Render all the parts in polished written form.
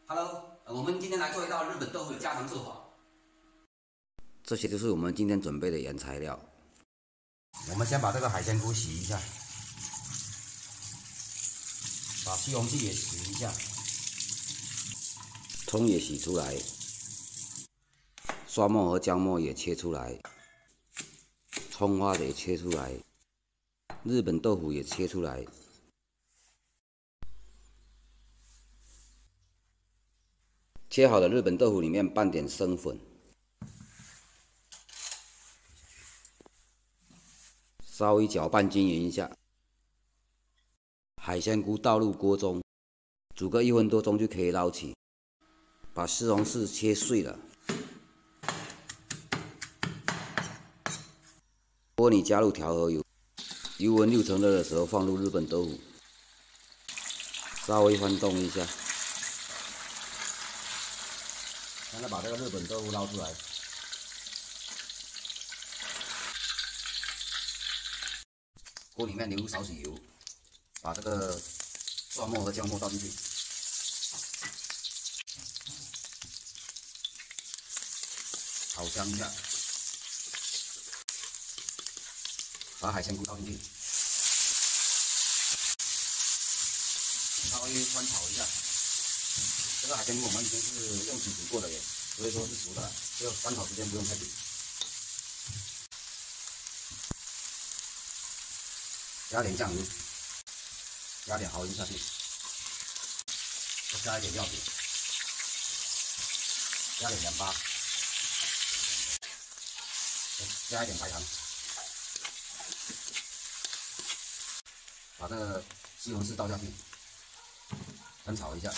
Hello，我们今天来做一道日本豆腐的家常做法。这些就是我们今天准备的原材料。我们先把这个海鲜菇洗一下，把西红柿也洗一下，葱也洗出来，蒜末和姜末也切出来，葱花也切出来，日本豆腐也切出来。切好的日本豆腐里面拌点生粉，稍微搅拌均匀一下。海鲜菇倒入锅中，煮个1分多钟就可以捞起。把西红柿切碎了，锅里加入调和油，油温6成热的时候放入日本豆腐，稍微翻动一下。现在把这个日本豆腐捞出来，锅里面留少许油，把这个蒜末和姜末倒进去，炒香一下，把海鲜菇倒进去，稍微翻炒一下。这个海鲜菇我们已经是用水煮过的耶，所以说是熟的，这个翻炒时间不用太久。加点酱油，加点蚝油下去，再加一点料酒，加点盐巴，再加一点白糖，把这个西红柿倒下去，翻炒一下。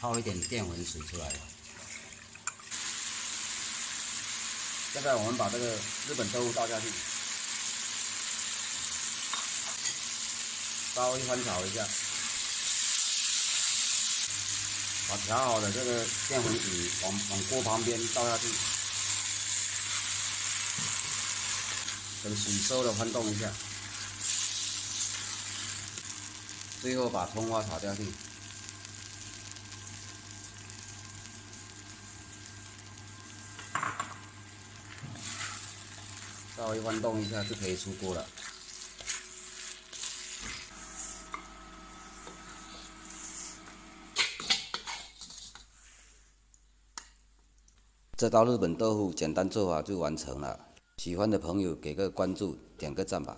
泡一点淀粉水出来。现在我们把这个日本豆腐倒下去，稍微翻炒一下，把调好的这个淀粉水往锅旁边倒下去，等水收了翻动一下，最后把葱花炒下去。稍微翻动一下就可以出锅了。这道日本豆腐简单做法就完成了，喜欢的朋友给个关注，点个赞吧。